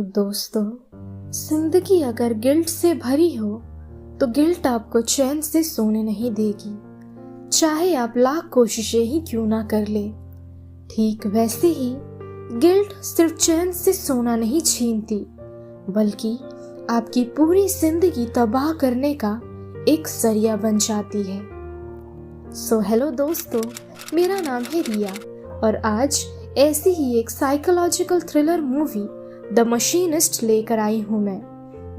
दोस्तों, जिंदगी अगर गिल्ट से भरी हो तो गिल्ट आपको चैन से सोने नहीं देगी, चाहे आप लाख कोशिशें ही क्यों ना कर ले। ठीक वैसे ही गिल्ट सिर्फ चैन से सोना नहीं छीनती, बल्कि आपकी पूरी जिंदगी तबाह करने का एक जरिया बन जाती है। हेलो दोस्तों, मेरा नाम है रिया और आज ऐसी ही एक psychological thriller movie the machinist लेकर आई हूँ मैं।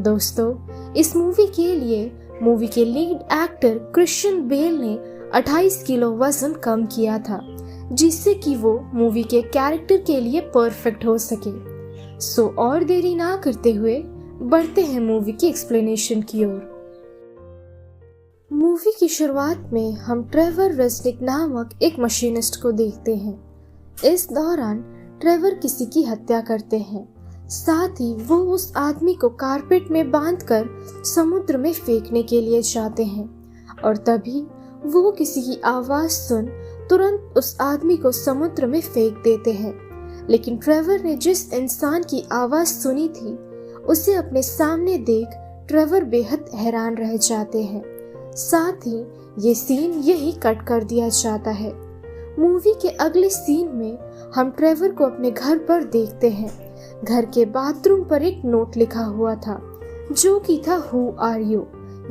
दोस्तों, इस मूवी के लिए मूवी के लीड एक्टर क्रिश्चियन बेल ने 28 किलो वजन कम किया था, जिससे कि वो मूवी के कैरेक्टर के लिए परफेक्ट हो सके। और देरी ना करते हुए बढ़ते हैं मूवी की एक्सप्लेनेशन की ओर। मूवी की शुरुआत में हम ट्रेवर रेज़निक नामक एक मशीनिस्ट को देखते हैं। इस दौरान ट्रेवर किसी की हत्या करते हैं, साथ ही वो उस आदमी को कारपेट में बांधकर समुद्र में फेंकने के लिए जाते हैं और तभी वो किसी की आवाज सुन तुरंत उस आदमी को समुद्र में फेंक देते हैं। लेकिन ट्रेवर ने जिस इंसान की आवाज सुनी थी उसे अपने सामने देख ट्रेवर बेहद हैरान रह जाते हैं। साथ ही ये सीन यही कट कर दिया जाता है। मूवी के अगले सीन में हम ट्रेवर को अपने घर पर देखते हैं। घर के बाथरूम पर एक नोट लिखा हुआ था जो कि था हु आर यू,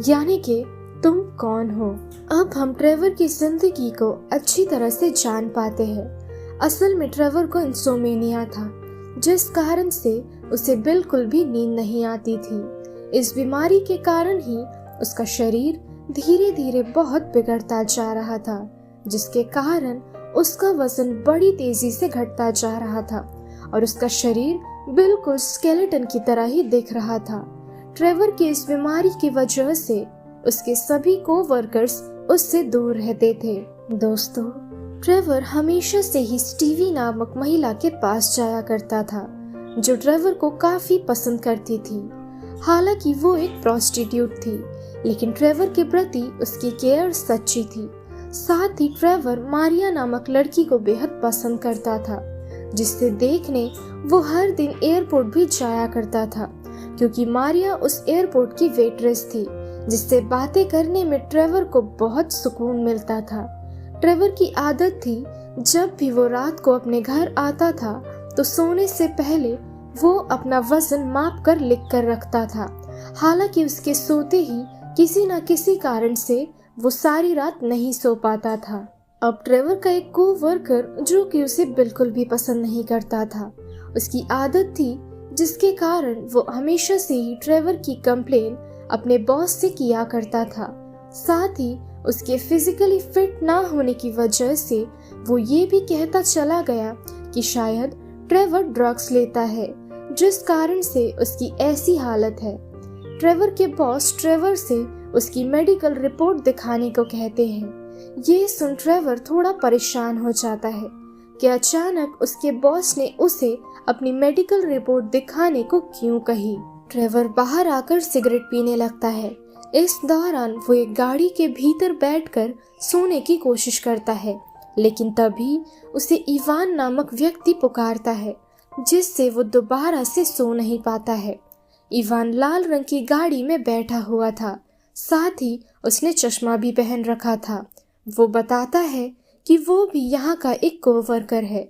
यानी कि तुम कौन हो। अब हम ट्रेवर की जिंदगी को अच्छी तरह से जान पाते हैं। असल में ट्रेवर को इंसोमेनिया था, जिस कारण से उसे बिल्कुल भी नींद नहीं आती थी। इस बीमारी के कारण ही उसका शरीर धीरे धीरे बहुत बिगड़ता जा रहा था, जिसके कारण उसका वजन बड़ी तेजी से घटता जा रहा था और उसका शरीर बिल्कुल स्केलेटन की तरह ही दिख रहा था। ट्रेवर की इस बीमारी की वजह से उसके सभी कोवर्कर्स उससे दूर रहते थे। दोस्तों, ट्रेवर हमेशा से ही स्टीवी नामक महिला के पास जाया करता था, जो ट्रेवर को काफी पसंद करती थी। हालांकि वो एक प्रोस्टिट्यूट थी, लेकिन ट्रेवर के प्रति उसकी केयर सच्ची थी। साथ ही ट्रेवर मारिया नामक लड़की को बेहद पसंद करता था, जिससे देखने वो हर दिन एयरपोर्ट भी जाया करता था, क्योंकि मारिया उस एयरपोर्ट की वेट्रेस थी, जिससे बातें करने में ट्रेवर को बहुत सुकून मिलता था। ट्रेवर की आदत थी जब भी वो रात को अपने घर आता था तो सोने से पहले वो अपना वजन माप कर लिख कर रखता था। हालांकि उसके सोते ही किसी न किसी कारण से वो सारी रात नहीं सो पाता था। अब ट्रेवर का एक कोवर्कर जो कि उसे बिल्कुल भी पसंद नहीं करता था, उसकी आदत थी जिसके कारण वो हमेशा से ही ट्रेवर की कंप्लेन अपने बॉस से किया करता था। साथ ही उसके फिजिकली फिट ना होने की वजह से वो ये भी कहता चला गया कि शायद ट्रेवर ड्रग्स लेता है, जिस कारण से उसकी ऐसी हालत है। ट्रेवर के बॉस ट्रेवर से उसकी मेडिकल रिपोर्ट दिखाने को कहते हैं। ये सुन ट्रेवर थोड़ा परेशान हो जाता है कि अचानक उसके बॉस ने उसे अपनी मेडिकल रिपोर्ट दिखाने को क्यों कही। ट्रेवर बाहर आकर सिगरेट पीने लगता है। इस दौरान वो एक गाड़ी के भीतर बैठकर सोने की कोशिश करता है, लेकिन तभी उसे इवान नामक व्यक्ति पुकारता है, जिससे वो दोबारा से सो नहीं पाता है। इवान लाल रंग की गाड़ी में बैठा हुआ था, साथ ही उसने चश्मा भी पहन रखा था। वो बताता है कि वो भी यहाँ का एक कोवर्कर है।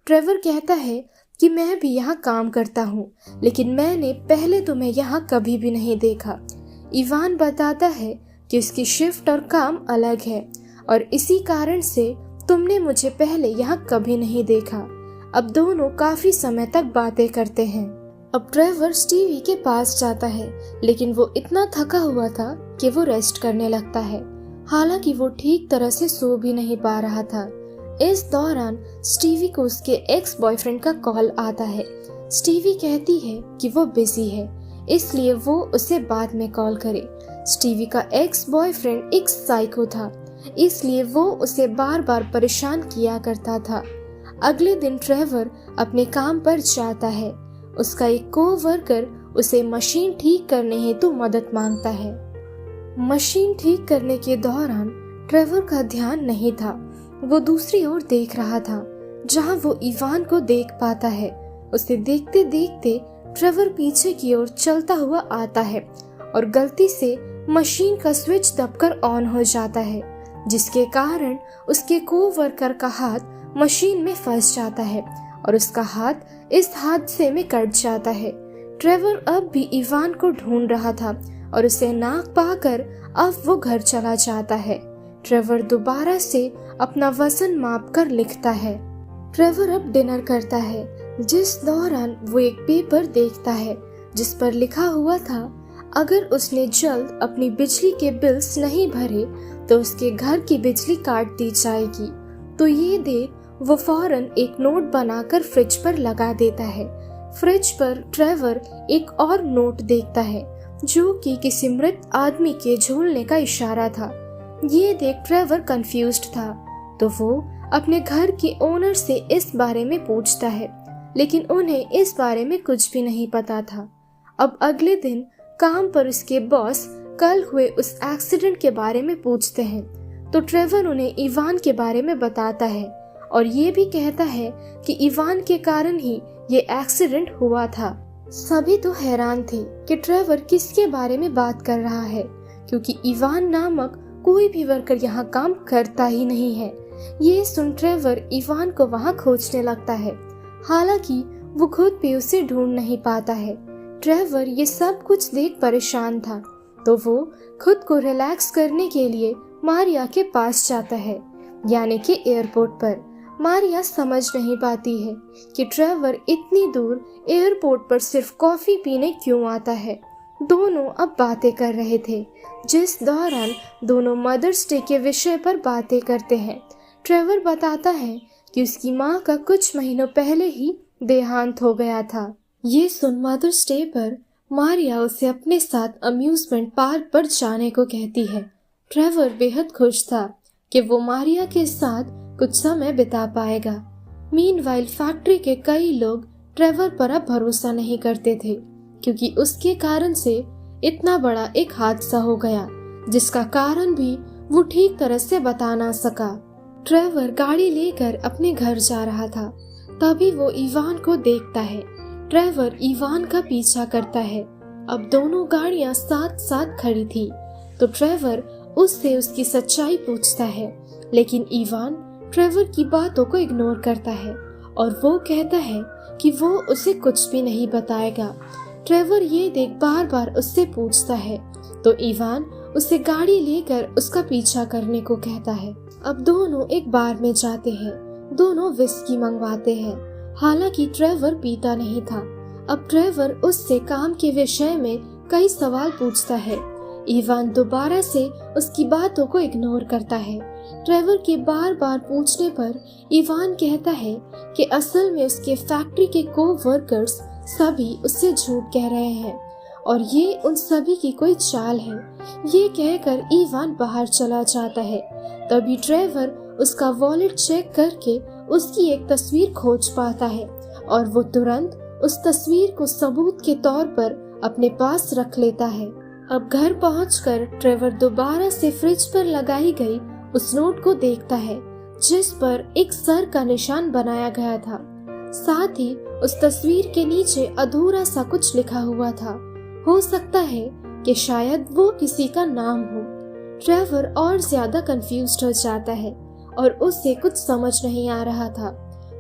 ट्रेवर कहता है कि मैं भी यहाँ काम करता हूँ, लेकिन मैंने पहले तुम्हें यहाँ कभी भी नहीं देखा। इवान बताता है कि उसकी शिफ्ट और काम अलग है और इसी कारण से तुमने मुझे पहले यहाँ कभी नहीं देखा। अब दोनों काफी समय तक बातें करते हैं। अब ट्रेवर स्टीवी के पास जाता है, लेकिन वो इतना थका हुआ था कि वो रेस्ट करने लगता है। हालांकि वो ठीक तरह से सो भी नहीं पा रहा था। इस दौरान स्टीवी को उसके एक्स बॉयफ्रेंड का कॉल आता है। स्टीवी कहती है कि वो बिजी है, इसलिए वो उसे बाद में कॉल करे। स्टीवी का एक्स बॉयफ्रेंड एक साइको था, इसलिए वो उसे बार बार परेशान किया करता था। अगले दिन ट्रेवर अपने काम पर जाता है। उसका एक कोवर्कर उसे मशीन ठीक करने हेतु मदद मांगता है। मशीन ठीक करने के दौरान ट्रेवर का ध्यान नहीं था। वो दूसरी ओर देख रहा था, जहां वो इवान को देख पाता है। उसे देखते देखते ट्रेवर पीछे की ओर चलता हुआ आता है और गलती से मशीन का स्विच दबकर ऑन हो जाता है, जिसके कारण उसके कोवर्कर का हाथ मशीन में फंस जाता है और उसका हाथ इस हादसे में कट जाता है। ट्रेवर अब भी इवान को ढूंढ रहा था और उसे ना पाकर अब वो घर चला जाता है। ट्रेवर दोबारा से अपना वजन माप कर लिखता है। ट्रेवर अब डिनर करता है, जिस दौरान वो एक पेपर देखता है जिस पर लिखा हुआ था अगर उसने जल्द अपनी बिजली के बिल्स नहीं भरे तो उसके घर की बिजली काट दी जाएगी। तो ये देख वो फौरन एक नोट बनाकर फ्रिज पर लगा देता है। फ्रिज पर ट्रेवर एक और नोट देखता है जो कि किसी मृत आदमी के झूलने का इशारा था। ये देख ट्रेवर कंफ्यूज्ड था, तो वो अपने घर के ओनर से इस बारे में पूछता है, लेकिन उन्हें इस बारे में कुछ भी नहीं पता था। अब अगले दिन काम पर उसके बॉस कल हुए उस एक्सीडेंट के बारे में पूछते हैं, तो ट्रेवर उन्हें इवान के बारे में बताता है और ये भी कहता है कि इवान के कारण ही ये एक्सीडेंट हुआ था। सभी तो हैरान थे कि ट्रेवर किसके बारे में बात कर रहा है, क्योंकि इवान नामक कोई भी वर्कर यहाँ काम करता ही नहीं है। ये सुन ट्रेवर इवान को वहाँ खोजने लगता है, हालांकि वो खुद भी उसे ढूंढ नहीं पाता है। ट्रेवर ये सब कुछ देख परेशान था, तो वो खुद को रिलैक्स करने के लिए मारिया के पास जाता है, यानी कि एयरपोर्ट पर। मारिया समझ नहीं पाती है कि ट्रेवर इतनी दूर एयरपोर्ट पर सिर्फ कॉफी पीने क्यों आता है। दोनों अब बातें कर रहे थे, जिस दौरान दोनों मदर्स डे के विषय पर बातें करते हैं। ट्रेवर बताता है कि उसकी माँ का कुछ महीनों पहले ही देहांत हो गया था। ये सुन मदर्स डे पर मारिया उसे अपने साथ अम्यूजमेंट पार्क पर जाने को कहती है। ट्रेवर बेहद खुश था कि वो मारिया के साथ कुछ समय बिता पाएगा। मीनवाइल फैक्ट्री के कई लोग ट्रेवर पर अब भरोसा नहीं करते थे, क्योंकि उसके कारण से इतना बड़ा एक हादसा हो गया जिसका कारण भी वो ठीक तरह से बता ना सका। ट्रेवर गाड़ी लेकर अपने घर जा रहा था, तभी वो इवान को देखता है। ट्रेवर इवान का पीछा करता है। अब दोनों गाड़ियां साथ साथ खड़ी थी, तो ट्रेवर उससे उसकी सच्चाई पूछता है, लेकिन इवान ट्रेवर की बातों को इग्नोर करता है और वो कहता है कि वो उसे कुछ भी नहीं बताएगा। ट्रेवर ये देख बार बार उससे पूछता है, तो इवान उसे गाड़ी लेकर उसका पीछा करने को कहता है। अब दोनों एक बार में जाते हैं, दोनों विस्की मंगवाते हैं। हालांकि ट्रेवर पीता नहीं था। अब ट्रेवर उससे काम के विषय में कई सवाल पूछता है। इवान दोबारा से उसकी बातों को इग्नोर करता है। ट्रेवर के बार बार पूछने पर इवान कहता है कि असल में उसके फैक्ट्री के को-वर्कर्स सभी उससे झूठ कह रहे हैं और ये उन सभी की कोई चाल है। ये कहकर इवान बाहर चला जाता है। तभी ट्रेवर उसका वॉलेट चेक करके उसकी एक तस्वीर खोज पाता है और वो तुरंत उस तस्वीर को सबूत के तौर पर अपने पास रख लेता है। अब घर पहुंचकर ट्रेवर दोबारा से फ्रिज पर लगाई गई उस नोट को देखता है, जिस पर एक सर का निशान बनाया गया था। साथ ही उस तस्वीर के नीचे अधूरा सा कुछ लिखा हुआ था। हो सकता है कि शायद वो किसी का नाम हो। ट्रेवर और ज्यादा कंफ्यूज्ड हो जाता है और उसे कुछ समझ नहीं आ रहा था,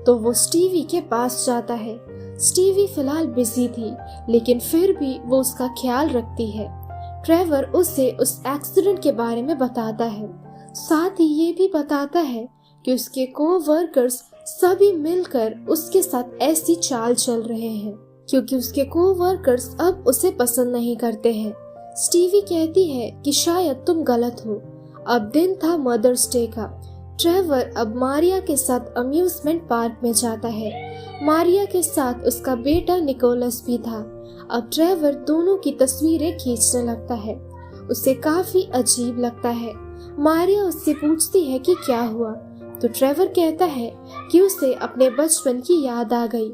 तो वो स्टीवी के पास जाता है। स्टीवी फिलहाल बिजी थी, लेकिन फिर भी वो उसका ख्याल रखती है। ट्रेवर उसे उस एक्सीडेंट के बारे में बताता है, साथ ही ये भी बताता है कि उसके को-वर्कर्स सभी मिलकर उसके साथ ऐसी चाल चल रहे हैं क्योंकि उसके को-वर्कर्स अब उसे पसंद नहीं करते हैं। स्टीवी कहती है कि शायद तुम गलत हो। अब दिन था मदर्स डे का। ट्रेवर अब मारिया के साथ अम्यूजमेंट पार्क में जाता है। मारिया के साथ उसका बेटा निकोलस भी था। अब ट्रेवर दोनों की तस्वीरें खींचने लगता है। उसे काफी अजीब लगता है। मारिया उससे पूछती है कि क्या हुआ, तो ट्रेवर कहता है कि उसे अपने बचपन की याद आ गई।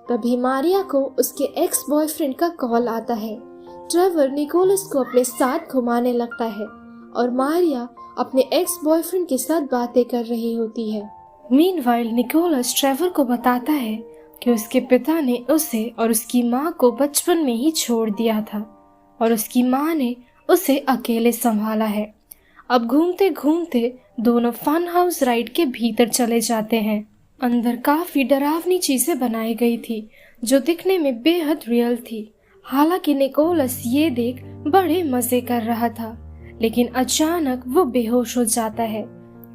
तभी मारिया को उसके एक्स बॉयफ्रेंड का कॉल आता है। ट्रेवर निकोलस को अपने साथ घुमाने लगता है और मारिया अपने एक्स बॉयफ्रेंड के साथ बातें कर रही होती है। मीनवाइल निकोलस ट्रेवर को बताता है कि उसके पिता ने उसे और उसकी माँ को बचपन में ही छोड़ दिया था और उसकी माँ ने उसे अकेले संभाला है। अब घूमते घूमते दोनों फन हाउस राइड के भीतर चले जाते हैं। अंदर काफी डरावनी चीजें बनाई गई थी जो दिखने में बेहद रियल थी। हालांकि निकोलस ये देख बड़े मजे कर रहा था, लेकिन अचानक वो बेहोश हो जाता है।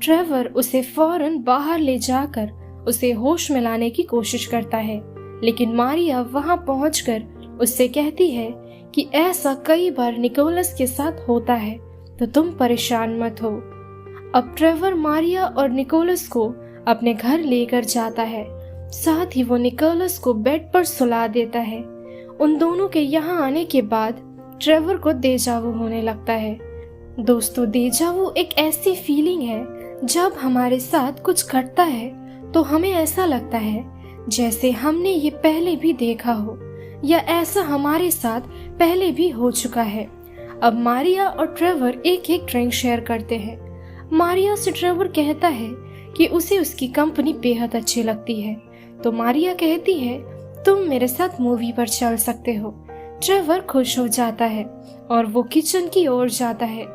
ट्रेवर उसे फौरन बाहर ले जाकर उसे होश में लाने की कोशिश करता है, लेकिन मारिया वहां पहुंचकर उससे कहती है कि ऐसा कई बार निकोलस के साथ होता है, तो तुम परेशान मत हो। अब ट्रेवर मारिया और निकोलस को अपने घर लेकर जाता है। साथ ही वो निकोलस को बेड पर सुला देता है। उन दोनों के यहाँ आने के बाद ट्रेवर को डेजावू होने लगता है। दोस्तों, डेजावू एक ऐसी फीलिंग है जब हमारे साथ कुछ घटता है तो हमें ऐसा लगता है जैसे हमने ये पहले भी देखा हो या ऐसा हमारे साथ पहले भी हो चुका है। अब मारिया और ट्रेवर एक एक ड्रिंक शेयर करते हैं। मारिया से ट्रेवर कहता है कि उसे उसकी कंपनी बेहद अच्छी लगती है, तो मारिया कहती है तुम मेरे साथ मूवी पर चल सकते हो। ट्रेवर खुश हो जाता है और वो किचन की ओर जाता है।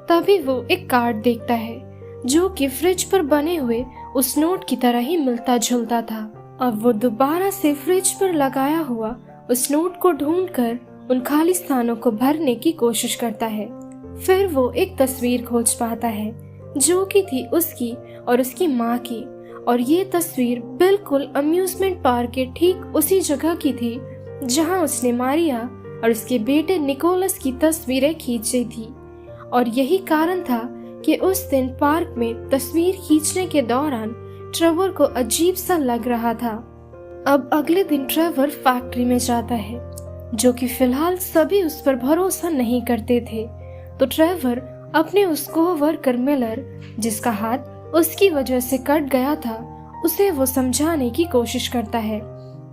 तभी वो एक कार्ड देखता है जो कि फ्रिज पर बने हुए उस नोट की तरह ही मिलता जुलता था। अब वो दोबारा से फ्रिज पर लगाया हुआ उस नोट को ढूंढकर उन खाली स्थानों को भरने की कोशिश करता है। फिर वो एक तस्वीर खोज पाता है जो कि थी उसकी और उसकी माँ की, और ये तस्वीर बिल्कुल अम्यूजमेंट पार्क के ठीक उसी जगह की थी जहाँ उसने मारिया और उसके बेटे निकोलस की तस्वीरें खींची थी। और यही कारण था कि उस दिन पार्क में तस्वीर खींचने के दौरान ट्रेवर को अजीब सा लग रहा था। अब अगले दिन ट्रेवर फैक्ट्री में जाता है, जो कि फिलहाल सभी उस पर भरोसा नहीं करते थे। तो ट्रेवर अपने उस कोवर्कर मिलर, जिसका हाथ उसकी वजह से कट गया था, उसे वो समझाने की कोशिश करता है।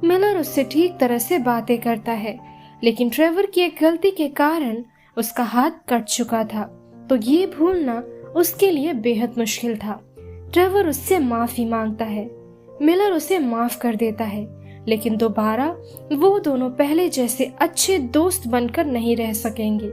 मिलर उससे ठीक तरह से बातें करता है, लेकिन ट्रेवर की एक गलती के कारण उसका हाथ कट चुका था, तो ये भूलना उसके लिए बेहद मुश्किल था। ट्रेवर उससे माफी मांगता है। मिलर उसे माफ कर देता है, लेकिन दोबारा वो दोनों पहले जैसे अच्छे दोस्त बनकर नहीं रह सकेंगे।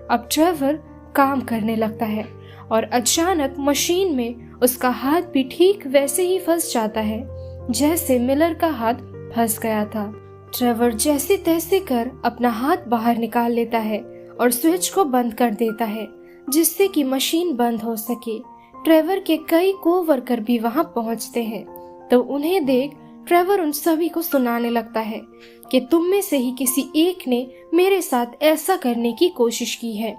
अब ट्रेवर काम करने लगता है और अचानक मशीन में उसका हाथ भी ठीक वैसे ही फंस जाता है जैसे मिलर का हाथ फंस गया था। ट्रेवर जैसे तैसे कर अपना हाथ बाहर निकाल लेता है और स्विच को बंद कर देता है, जिससे कि मशीन बंद हो सके। ट्रेवर के कई कोवर्कर भी वहां पहुंचते हैं, तो उन्हें देख ट्रेवर उन सभी को सुनाने लगता है कि तुम में से ही किसी एक ने मेरे साथ ऐसा करने की कोशिश की है।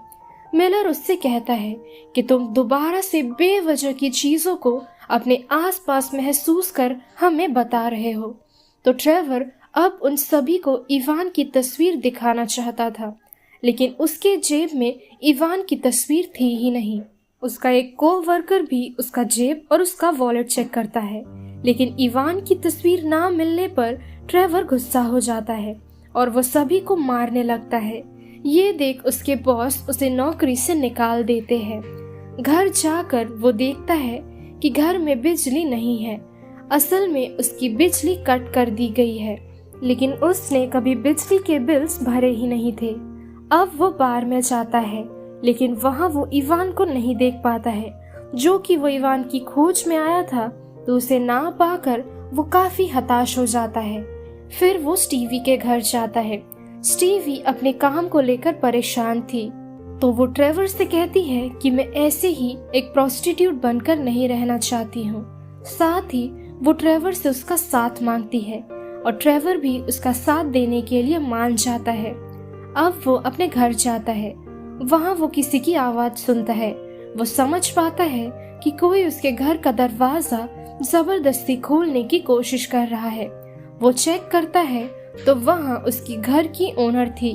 मिलर उससे कहता है कि तुम दोबारा से बेवजह की चीजों को अपने आसपास महसूस कर हमें बता रहे हो। तो ट्रेवर अब उन सभी को इवान की तस्वीर दिखाना चाहता था, लेकिन उसके जेब में इवान की तस्वीर थी ही नहीं। उसका एक कोवर्कर भी उसका जेब और उसका वॉलेट चेक करता है, लेकिन इवान की तस्वीर ना मिलने पर ट्रेवर गुस्सा हो जाता है और वो सभी को मारने लगता है। ये देख उसके बॉस उसे नौकरी से निकाल देते हैं। घर जाकर वो देखता है कि घर में बिजली नहीं है। असल में उसकी बिजली कट कर दी गई है, लेकिन उसने कभी बिजली के बिल्स भरे ही नहीं थे। अब वो बार में जाता है, लेकिन वहाँ वो इवान को नहीं देख पाता है, जो कि वो इवान की खोज में आया था। तो उसे ना पाकर वो काफी हताश हो जाता है। फिर वो स्टीवी के घर जाता है। स्टीवी अपने काम को लेकर परेशान थी, तो वो ट्रेवर से कहती है कि मैं ऐसे ही एक प्रोस्टिट्यूट बनकर नहीं रहना चाहती हूँ। साथ ही वो ट्रेवर से उसका साथ मांगती है और ट्रेवर भी उसका साथ देने के लिए मान जाता है। अब वो अपने घर जाता है। वहाँ वो किसी की आवाज सुनता है। वो समझ पाता है कि कोई उसके घर का दरवाजा जबरदस्ती खोलने की कोशिश कर रहा है। वो चेक करता है तो वहाँ उसकी घर की ओनर थी।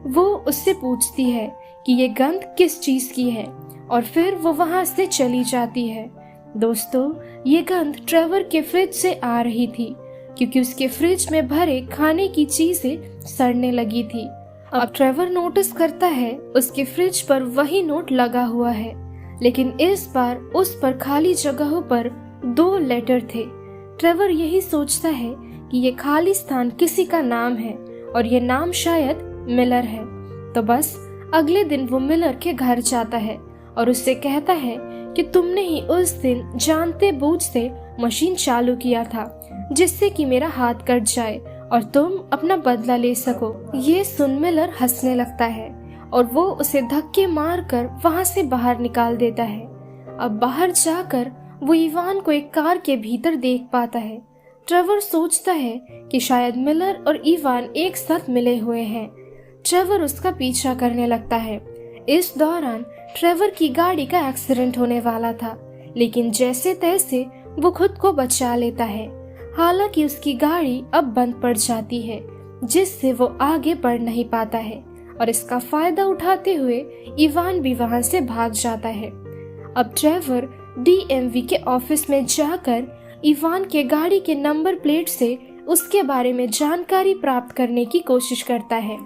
वो उससे पूछती है कि ये गंध किस चीज की है और फिर वो वहाँ से चली जाती है। दोस्तों, ये गंध ट्रेवर के फ्रिज से आ रही थी, क्योंकि उसके फ्रिज में भरे खाने की चीजें सड़ने लगी थी। अब ट्रेवर नोटिस करता है उसके फ्रिज पर वही नोट लगा हुआ है, लेकिन इस बार उस पर खाली जगहों पर 2 लेटर थे। ट्रेवर यही सोचता है कि ये खाली स्थान किसी का नाम है और ये नाम शायद मिलर है। तो बस अगले दिन वो मिलर के घर जाता है और उससे कहता है कि तुमने ही उस दिन जानते बूझते मशीन चालू किया था जिससे कि मेरा हाथ कट जाए और तुम अपना बदला ले सको। ये सुन मिलर हंसने लगता है और वो उसे धक्के मारकर वहां से बाहर निकाल देता है। अब बाहर जाकर वो इवान को एक कार के भीतर देख पाता है। ट्रेवर सोचता है कि शायद मिलर और इवान एक साथ मिले हुए हैं। ट्रेवर उसका पीछा करने लगता है। इस दौरान ट्रेवर की गाड़ी का एक्सीडेंट होने वाला था, लेकिन जैसे तैसे वो खुद को बचा लेता है। हालांकि उसकी गाड़ी अब बंद पड़ जाती है, जिससे वो आगे बढ़ नहीं पाता है और इसका फायदा उठाते हुए इवान भी वहां से भाग जाता है। अब ट्रेवर डीएमवी के ऑफिस में जाकर इवान के गाड़ी के नंबर प्लेट से उसके बारे में जानकारी प्राप्त करने की कोशिश करता है,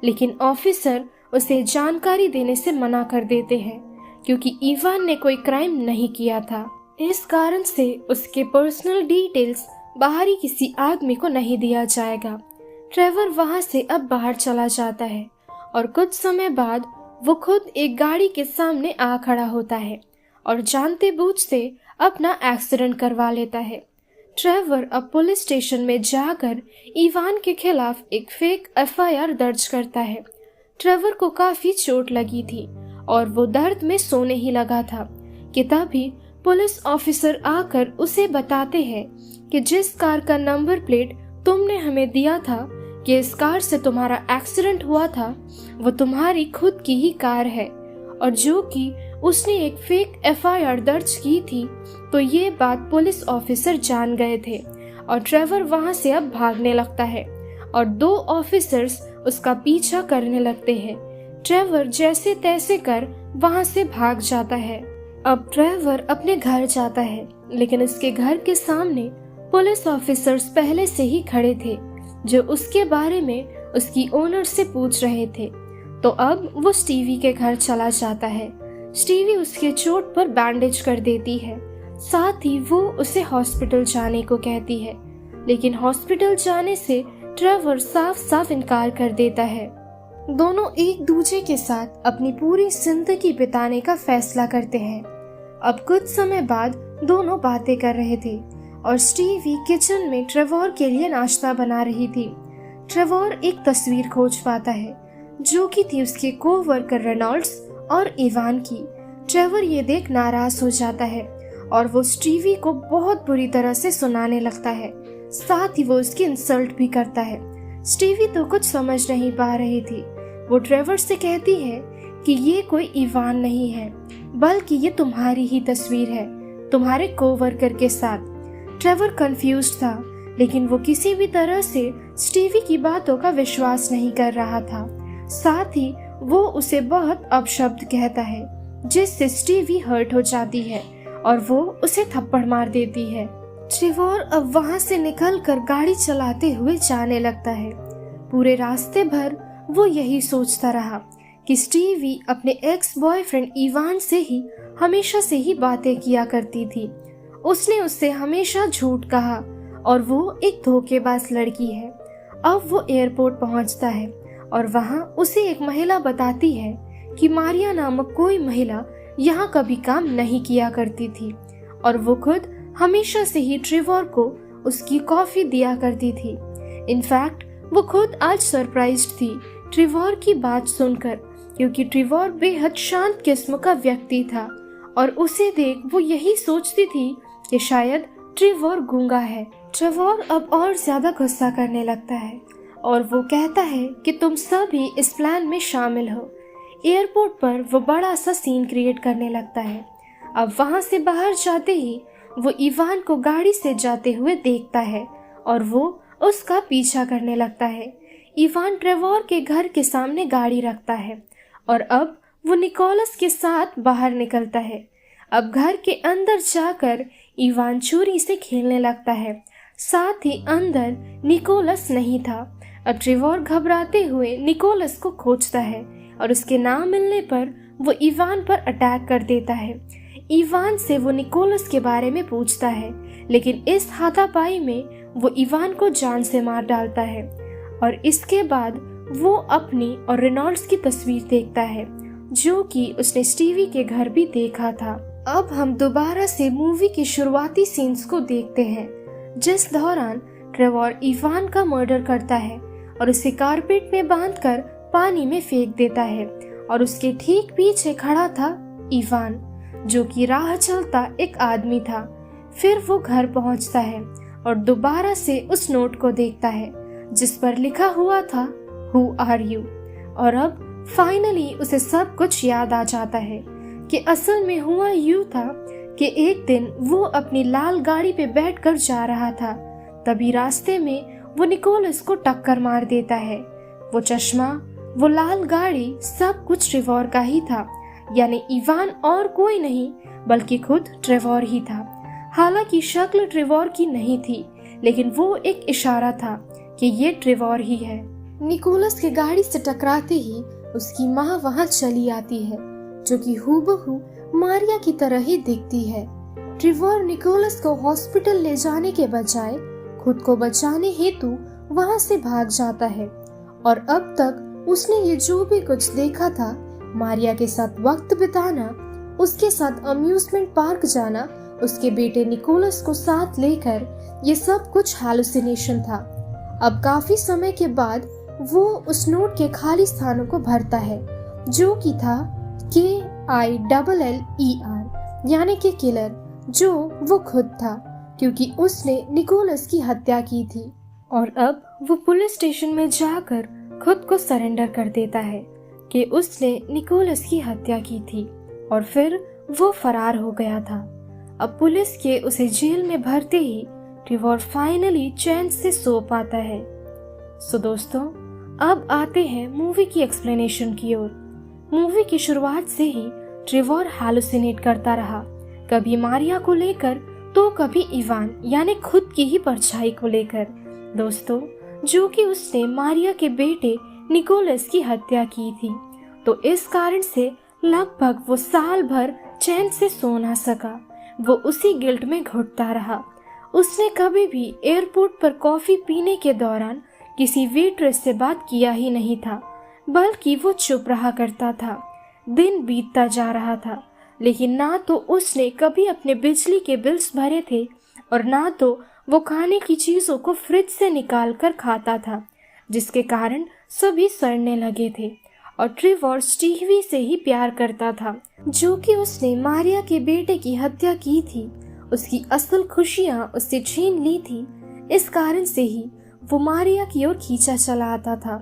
लेकिन ऑफिसर उसे जानकारी देने से मना कर देते हैं क्योंकि इवान ने कोई क्राइम नहीं किया था। इस कारण से उसके पर्सनल डिटेल्स बाहरी किसी आदमी को नहीं दिया जाएगा। ट्रेवर वहां से अब बाहर चला जाता है और कुछ समय बाद वो खुद एक गाड़ी के सामने आ खड़ा होता है और जानते बूझते अपना एक्सीडेंट करवा लेता है। ट्रेवर अब पुलिस स्टेशन में जाकर इवान के खिलाफ एक फेक एफआईआर दर्ज करता है। ट्रेवर को काफी चोट लगी थी और वो दर्द में सोने ही लगा था कि तभी पुलिस ऑफिसर आकर उसे बताते हैं कि जिस कार का नंबर प्लेट तुमने हमें दिया था कि इस कार से तुम्हारा एक्सीडेंट हुआ था, वो तुम्हारी खुद की ही कार है और जो कि उसने एक फेक एफआईआर दर्ज की थी। तो ये बात पुलिस ऑफिसर जान गए थे और ट्रेवर वहां से अब भागने लगता है और दो ऑफिसर्स उसका पीछा करने लगते हैं। ट्रेवर जैसे तैसे कर वहां से भाग जाता है। अब ट्रेवर अपने घर जाता है, लेकिन उसके घर के सामने पुलिस ऑफिसर्स पहले से ही खड़े थे जो उसके बारे में उसकी ओनर से पूछ रहे थे। तो अब वो स्टीवी के घर चला जाता है। स्टीवी उसके चोट पर बैंडेज कर देती है, साथ ही वो उसे हॉस्पिटल जाने को कहती है, लेकिन हॉस्पिटल जाने से ट्रेवर साफ साफ इनकार कर देता है। दोनों एक दूसरे के साथ अपनी पूरी जिंदगी बिताने का फैसला करते हैं। अब कुछ समय बाद दोनों बातें कर रहे थे और स्टीवी किचन में ट्रेवर के लिए नाश्ता बना रही थी। ट्रेवर एक तस्वीर खोज पाता है जो कि थी उसके कोवर्कर रेनॉल्ड्स और इवान की। ट्रेवर ये देख नाराज हो जाता है और वो स्टीवी को बहुत बुरी तरह से सुनाने लगता है, साथ ही वो उसकी इंसल्ट भी करता है। स्टीवी तो कुछ समझ नहीं पा रही थी। वो ट्रेवर से कहती है कि ये कोई इवान नहीं है, बल्कि ये तुम्हारी ही तस्वीर है, तुम्हारे कोवर्कर के साथ। ट्रेवर कंफ्यूज्ड था, लेकिन वो किसी भी तरह से स्टीवी की बातों का विश्वास नहीं कर रहा था। साथ ही वो उसे बहुत अपशब्द कहता है, जिससे स्टीवी हर्ट हो जाती है और वो उसे थप्पड़ मार देती है। ट्रेवर अब वहां से निकलकर गाड़ी चलाते हुए जाने लगता है। पूरे रास्ते भर वो यही सोचता रहा कि स्टीवी अपने एक्स बॉयफ्रेंड इवान से ही हमेशा से ही बातें किया करती थी। उसने उससे हमेशा झूठ कहा और वो एक धोखेबाज लड़की है। अब वो एयरपोर्ट पहुंचता है और वहां उसे एक महिला बताती है कि मारिया नामक कोई महिला यहाँ कभी काम नहीं किया करती थी और वो खुद हमेशा से ही ट्रेवर को उसकी कॉफी दिया करती थी। इनफैक्ट वो खुद आज सरप्राइज्ड थी ट्रेवर की बात सुनकर, क्योंकि ट्रेवर बेहद शांत किस्म का व्यक्ति था और उसे देख वो यही सोचती थी कि शायद ट्रेवर गूंगा है। ट्रेवर अब और ज्यादा गुस्सा करने लगता है और वो कहता है कि तुम सभी इस प्लान में शामिल हो। एयरपोर्ट पर वो बड़ा सा सीन क्रिएट करने लगता है। अब वहां से बाहर जाते ही वो इवान को गाड़ी से जाते हुए देखता है और वो उसका पीछा करने लगता है। इवान ट्रेवर के घर के सामने गाड़ी रखता है और अब वो निकोलस के साथ बाहर निकलता है। अब घर के अंदर जाकर इवान छुरी से खेलने लगता है, साथ ही अंदर निकोलस नहीं था। अब ट्रेवर घबराते हुए निकोलस को खोजता है और उसके ना मिलने पर वो इवान पर अटैक कर देता है। इवान से वो निकोलस के बारे में पूछता है, लेकिन इस हाथापाई में वो इवान को जान से मार डालता है और इसके बाद वो अपनी और रेनॉल्ड्स की तस्वीर देखता है जो कि उसने स्टीवी के घर भी देखा था। अब हम दोबारा से मूवी के शुरुआती सीन्स को देखते हैं जिस दौरान ट्रेवर इवान का मर्डर करता है और उसे कारपेट में बांधकर पानी में फेंक देता है और उसके ठीक पीछे खड़ा था इवान जो कि राह चलता एक आदमी था। फिर वो घर पहुंचता है और दोबारा से उस नोट को देखता है जिस पर लिखा हुआ था हु आर यू, और अब फाइनली उसे सब कुछ याद आ जाता है कि असल में हुआ यूं था कि एक दिन वो अपनी लाल गाड़ी पे बैठकर जा रहा था, तभी रास्ते में वो निकोलस को टक्कर मार देता है। वो चश्मा, वो लाल गाड़ी, सब कुछ ट्रेवर का ही था, यानी इवान और कोई नहीं बल्कि खुद ट्रेवर ही था। हालांकि शक्ल ट्रेवर की नहीं थी, लेकिन वो एक इशारा था कि ये ट्रेवर ही है। निकोलस की गाड़ी से टकराते ही उसकी माँ वहाँ चली आती है जो कि हूबहू मारिया की तरह ही दिखती है। ट्रेवर निकोलस को हॉस्पिटल ले जाने के बजाय खुद को बचाने हेतु वहाँ से भाग जाता है और अब तक उसने ये जो भी कुछ देखा था, मारिया के साथ वक्त बिताना, उसके साथ अम्यूजमेंट पार्क जाना, उसके बेटे निकोलस को साथ लेकर, ये सब कुछ हैलुसिनेशन था। अब काफी समय के बाद वो उस नोट के खाली स्थानों को भरता है जो कि था KILLER यानी कि किलर, जो वो खुद था क्योंकि उसने निकोलस की हत्या की थी। और अब वो पुलिस स्टेशन में जाकर खुद को सरेंडर कर देता है कि उसने निकोलस की हत्या की थी और फिर वो फरार हो गया था। अब पुलिस के उसे जेल में भरते ही ट्रेवर फाइनली चैन से सो पाता है। सो दोस्तों, अब आते हैं मूवी की एक्सप्लेनेशन की ओर। मूवी की शुरुआत से ही ट्रेवर हैलुसिनेट करता रहा, कभी मारिया को लेकर तो कभी इवान यानी खुद की ही परछाई को लेकर दोस्तों, जो कि उसने मारिया के बेटे निकोलस की हत्या की थी। तो इस कारण से लगभग वो साल भर चैन से सो ना सका। वो उसी गिल्ट में घुटता रहा। उसने कभी भी एयरपोर्ट पर कॉफी पीने के दौरान किसी वेट्रेस से बात किया ही नहीं था, बल्कि वो चुप रहा करता था। दिन बीतता जा रहा था, लेकिन ना तो उसने कभी अपने बिजली के बिल्स भरे थे और ना तो वो खाने की चीजों को फ्रिज से निकाल कर खाता था, जिसके कारण सभी सड़ने लगे थे। और ट्रेवर स्टीवी से ही प्यार करता था, जो कि उसने मारिया के बेटे की हत्या की थी। उसकी असल खुशियां उससे छीन ली थी। इस कारण से ही वो मारिया की ओर खींचा चला आता था।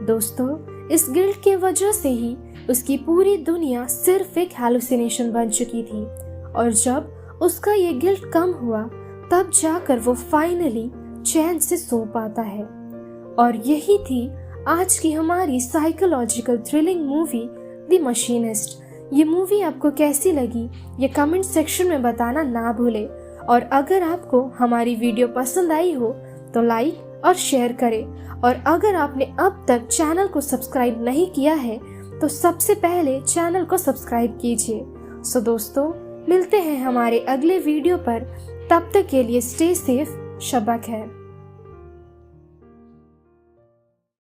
दोस्तों, इस गिल्ट के वजह से ही उसकी पूरी दुनिया सिर्फ एक हैलुसिनेशन बन चुकी थी। और जब उसका ये गिल्ट कम हुआ, तब जाकर वो फाइनली चैन से सो पाता है। और यही थी आज की हमारी psychological thrilling movie the machinist. ये मूवी आपको कैसी लगी ये कमेंट सेक्शन में बताना ना भूले। और अगर आपको हमारी वीडियो पसंद आई हो तो लाइक और शेयर करें। और अगर आपने अब तक चैनल को सब्सक्राइब नहीं किया है तो सबसे पहले चैनल को सब्सक्राइब कीजिए। सो दोस्तों, मिलते हैं हमारे अगले वीडियो पर। तब तक के लिए स्टे सेफ। शब्बा खैर।